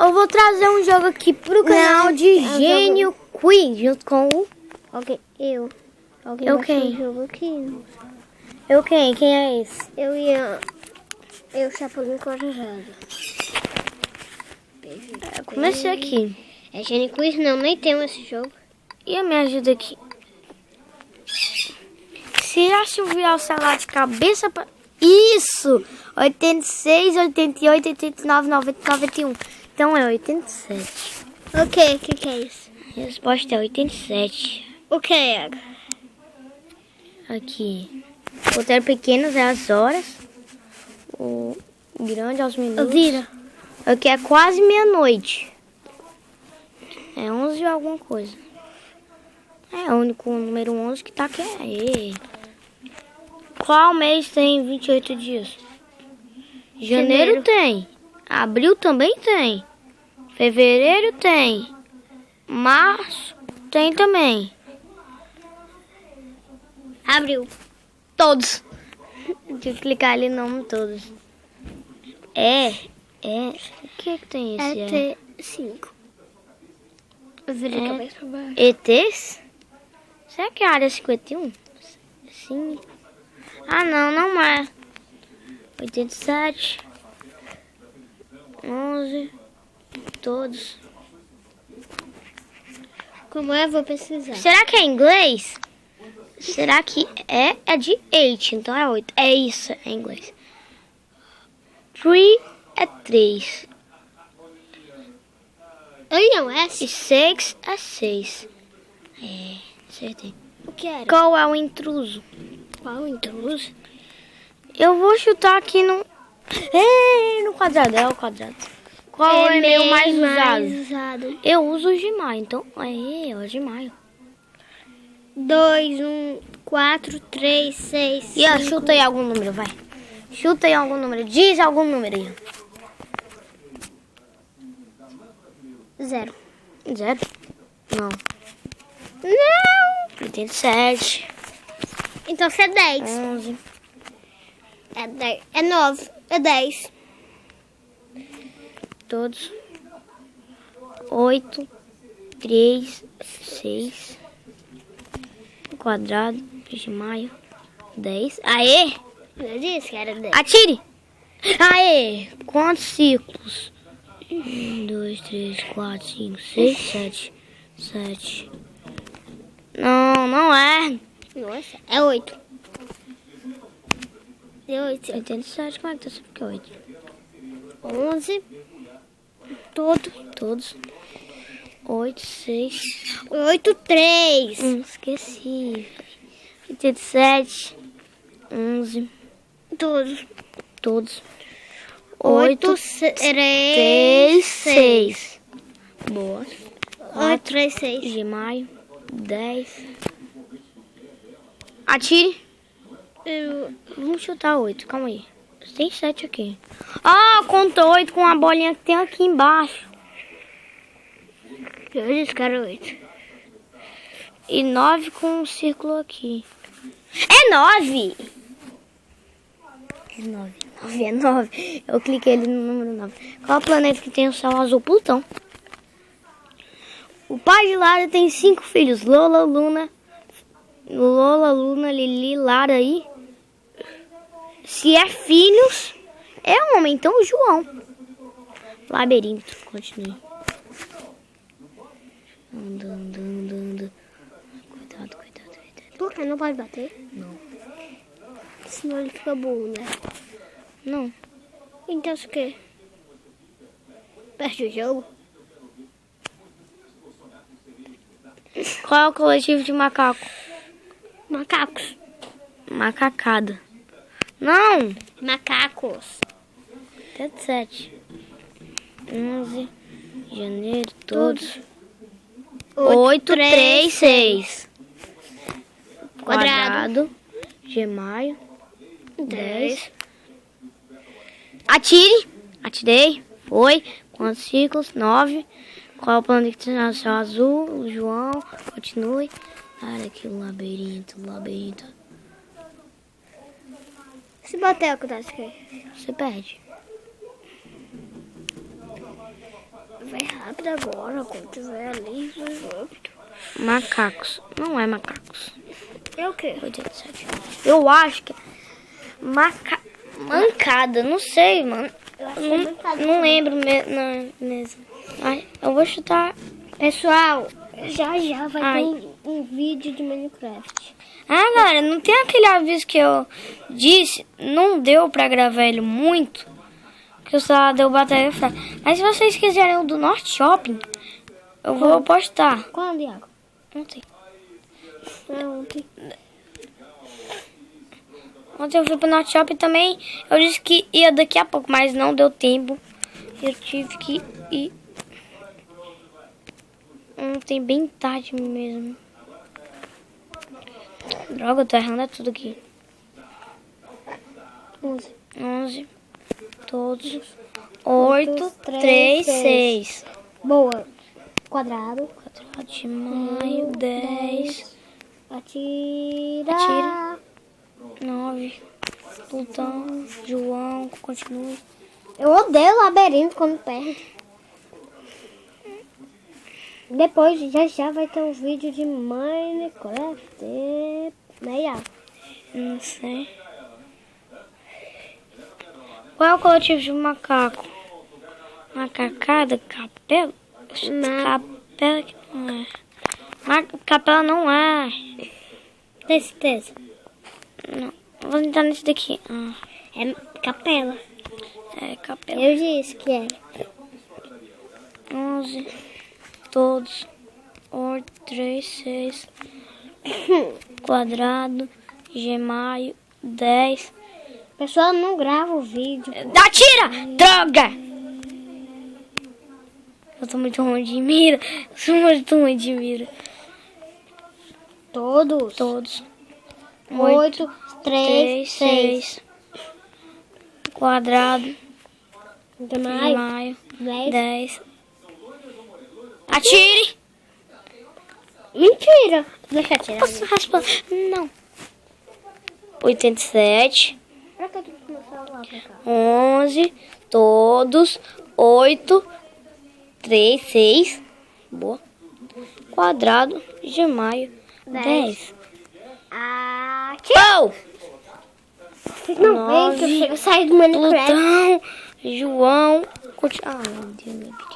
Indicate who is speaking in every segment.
Speaker 1: Eu vou trazer um jogo aqui pro canal de Gênio Quiz, junto com o...
Speaker 2: Ok, eu. Alguém
Speaker 1: Eu
Speaker 2: baixou
Speaker 1: quem?
Speaker 2: o jogo aqui?
Speaker 1: Eu quem? Quem é esse?
Speaker 2: Eu, Chapolin Corajado.
Speaker 1: Comecei aqui.
Speaker 2: É Gênio Quiz? Não, nem tenho esse jogo.
Speaker 1: E me ajuda aqui. Se a Silvia o celular de cabeça pra... Isso! 86, 88, 89, 90, 91. Então é 87.
Speaker 2: Ok, o que é isso?
Speaker 1: A resposta é 87.
Speaker 2: O que é?
Speaker 1: Aqui. O roteiro pequeno é as horas. O grande aos minutos.
Speaker 2: Vira.
Speaker 1: Aqui é quase meia-noite. É 11 ou alguma coisa. É o único número 11 que tá aqui. Aê. Qual mês tem 28 dias? Janeiro tem. Abril também tem. Fevereiro tem. Março tem também.
Speaker 2: Abriu.
Speaker 1: Todos. Deixa eu clicar ali no nome todos. O que tem esse?
Speaker 2: T5. Virei a cabeça pra baixo.
Speaker 1: ETs? Será que é a área 51? Sim. Ah, não é. 87. 11. Todos.
Speaker 2: Como é? Vou pesquisar.
Speaker 1: Será que é inglês? Será que é de 8, então é 8. É isso, é inglês. 3 é 3.
Speaker 2: Ai, não, é
Speaker 1: E 6 é 6. É, acertei.
Speaker 2: o que era?
Speaker 1: Qual é o intruso?
Speaker 2: Qual intruso?
Speaker 1: Eu vou chutar aqui no... no quadrado, é o quadrado. Qual é o e-mail mais usado? Eu uso o Gmail, então é o Gmail.
Speaker 2: 2, 1, 4, 3, 6,
Speaker 1: E ó, chuta aí algum número, vai. Chuta aí algum número, diz algum número aí.
Speaker 2: 0.
Speaker 1: 0? Não.
Speaker 2: Não!
Speaker 1: 87,
Speaker 2: Então você é 10.
Speaker 1: 11,
Speaker 2: É 10. É 9. É 10.
Speaker 1: todos. 8, 3, 6. Quadrado, Gmail, 10. Aê!
Speaker 2: Eu disse que era 10.
Speaker 1: Atire! Aê! Quantos círculos? 1, 2, 3, 4, 5, 6, 7. 7. Não é.
Speaker 2: Nossa, é 8. É 8.
Speaker 1: 87, como é que tá sempre que é 8?
Speaker 2: 11.
Speaker 1: Todos. 8, 6.
Speaker 2: 8, 3.
Speaker 1: Esqueci. 87. 11. Todos. 8, 3, 6. Boa.
Speaker 2: 8, 3, 6.
Speaker 1: De maio. 10. Atire. Vamos chutar 8. Calma aí. Tem 7 aqui. Ah, conta 8 com a bolinha que tem aqui embaixo.
Speaker 2: Eu disse que era 8.
Speaker 1: E 9 com um círculo aqui. É 9! É 9. 9 é 9. Eu cliquei ali no número 9. Qual é o planeta que tem o céu azul? Plutão. O pai de Lara tem 5 filhos. Lola, Luna, Lili, Lara e... Se é filhos, é homem. Então João. Labirinto. Continue. Andando. Cuidado.
Speaker 2: Por que não pode bater?
Speaker 1: Não.
Speaker 2: Senão ele fica burro, né?
Speaker 1: Não.
Speaker 2: Então o quê? Perde o jogo?
Speaker 1: Qual é o coletivo de macaco?
Speaker 2: Macacos.
Speaker 1: Macacada. Não.
Speaker 2: Macacos.
Speaker 1: 7. 11. Janeiro. Todos.
Speaker 2: 8,
Speaker 1: 3, 6.
Speaker 2: Quadrado.
Speaker 1: De maio.
Speaker 2: 10.
Speaker 1: Atire. Atirei. Foi. Quantos ciclos? 9. Qual é o planeta que tem o céu azul? O João. Continue. Olha aqui o labirinto.
Speaker 2: Se bater, acontece o quê?
Speaker 1: Você perde.
Speaker 2: Vai rápido agora, quando tiver ali, vai rápido.
Speaker 1: Macacos. Não é macacos.
Speaker 2: É o quê?
Speaker 1: 87. Eu acho que... Mancada. Não sei, mano.
Speaker 2: Eu acho que é mancada
Speaker 1: Não
Speaker 2: também.
Speaker 1: lembro mesmo. Ai, eu vou chutar...
Speaker 2: Pessoal, já vai
Speaker 1: Ai.
Speaker 2: ter um vídeo de Minecraft.
Speaker 1: Ah, galera, não tem aquele aviso que eu disse? Não deu pra gravar ele muito. Que o celular deu bateria fraca. Mas se vocês quiserem o do Norte Shopping, eu vou postar.
Speaker 2: Quando, Iago?
Speaker 1: Ontem.
Speaker 2: Ontem.
Speaker 1: Ontem eu fui pro Norte Shopping também. Eu disse que ia daqui a pouco, mas não deu tempo. Eu tive que ir ontem bem tarde mesmo. Droga, eu tô errando tudo aqui. 11. Todos. 8, 3, 6.
Speaker 2: Boa. Quadrado.
Speaker 1: Quadrado de maio, 10.
Speaker 2: Atira.
Speaker 1: 9. Plutão, João, continue.
Speaker 2: Eu odeio labirinto quando perde. Depois já vai ter um vídeo de Minecraft. Né, Iago?
Speaker 1: Não sei. Qual é o coletivo de macaco? Macacada? Capela? Capela que não é. Capela não é.
Speaker 2: Tem certeza?
Speaker 1: Não. Vou tentar nesse daqui.
Speaker 2: É capela.
Speaker 1: É capela.
Speaker 2: Eu disse que era.
Speaker 1: 11. Todos. 8, 3, 6. Quadrado. Gemaio. 10.
Speaker 2: Pessoal, não grava o vídeo.
Speaker 1: Atira! Droga! Eu tô muito ruim de mira. Eu sou muito ruim de mira.
Speaker 2: Todos.
Speaker 1: Todos.
Speaker 2: 8, 3, 6.
Speaker 1: 6. Quadrado.
Speaker 2: Maio.
Speaker 1: Maio.
Speaker 2: 10.
Speaker 1: 10. Atire!
Speaker 2: Mentira. Deixa eu atirar.
Speaker 1: Posso raspar? Não. 87.
Speaker 2: Pra que tu começou lá pra cá?
Speaker 1: 11. Todos. 8. 3, 6. Boa. Quadrado. De maio. 10.
Speaker 2: Atira.
Speaker 1: Pau!
Speaker 2: Vocês não veem que eu chego a sair do Minecraft?
Speaker 1: Plutão. João. Ah, meu Deus, meu Deus.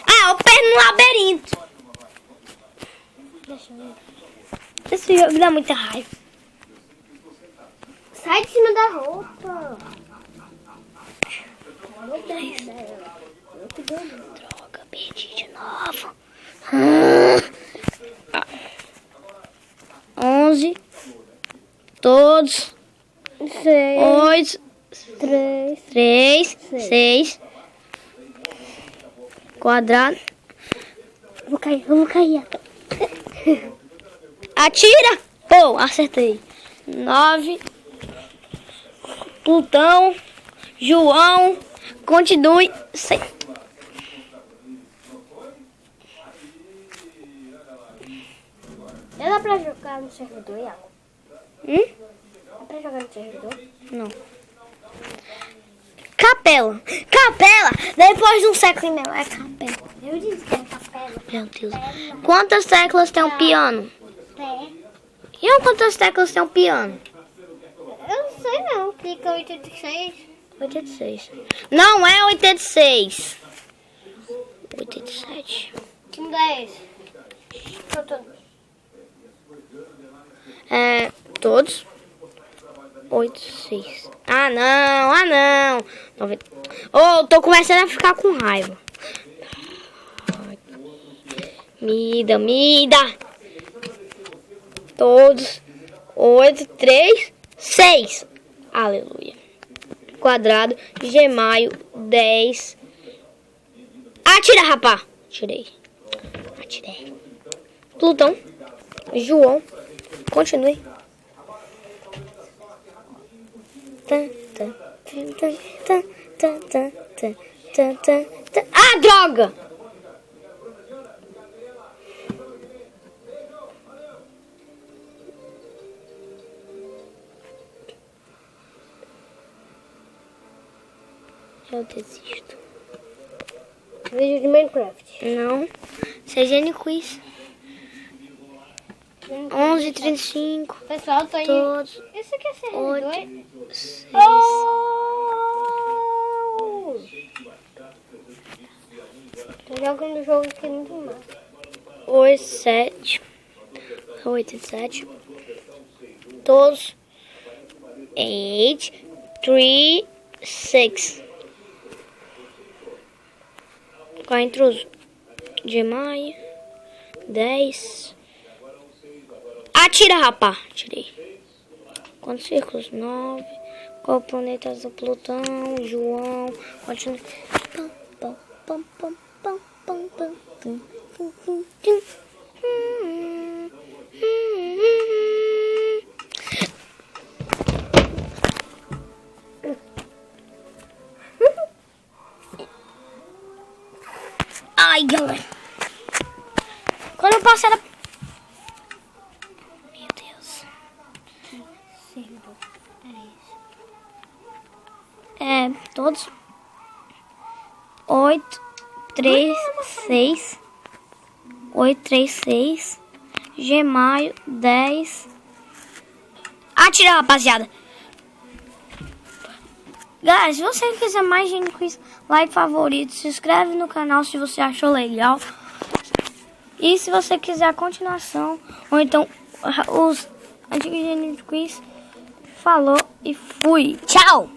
Speaker 1: Ah, eu perdi no labirinto.
Speaker 2: Deixa eu ver.
Speaker 1: Esse jogo dá muita raiva.
Speaker 2: Sai de cima da roupa.
Speaker 1: Droga, perdi de novo. 11. Todos.
Speaker 2: 6,
Speaker 1: 8.
Speaker 2: 3.
Speaker 1: 3. 6. Quadrado.
Speaker 2: Eu vou cair.
Speaker 1: Atira! Pô, acertei. 9. Plutão. João. Continue. 6.
Speaker 2: Dá pra jogar no servidor, Iago? Dá pra jogar no servidor?
Speaker 1: Não. Capela. Capela. Depois de um século e meio. É capela.
Speaker 2: Eu disse que era capela.
Speaker 1: Meu Deus. Quantas teclas tem um piano?
Speaker 2: Pé.
Speaker 1: E quantas teclas tem um piano?
Speaker 2: Eu não sei não. Clica 86.
Speaker 1: 86. Não é 86. 87.
Speaker 2: Que lugar é esse?
Speaker 1: É, todos. 8, 6. Ah, não. Ah, não. 90. Oh, tô começando a ficar com raiva. Mida. Todos. 8, 3, 6. Aleluia. Quadrado. Gemaio. 10. Atira, rapá. Atirei. Plutão. João. Continue. Ah, droga! Eu desisto.
Speaker 2: Vídeo de Minecraft.
Speaker 1: Não. CGN Quiz. 11h35.
Speaker 2: Pessoal, tô aí.
Speaker 1: Todos.
Speaker 2: Esse aqui é servidor.
Speaker 1: 8, 6.
Speaker 2: Oh! Tô jogando o jogo aqui muito mais.
Speaker 1: 8, 7. 8 e 7. Todos. 8, 3, 6. Qual é o intruso? De maio. 10. Atira, rapá. Tirei. Quantos círculos? 9. Qual planeta do Plutão? João. Continua. Pam, pam, pam, pam, pam, pam, pam, pam, pam, pam, pam. Ai, galera. Quando eu passar a... Meu Deus.
Speaker 2: Servidor. É isso.
Speaker 1: É, todos. 8, 3, 6. 8, 3, 6. Gemaio, 10. Atira, rapaziada. Galera, se você quiser mais Gene Quiz, like, favorito, se inscreve no canal se você achou legal. E se você quiser a continuação, ou então os antigos Gene Quiz, falou e fui. Tchau!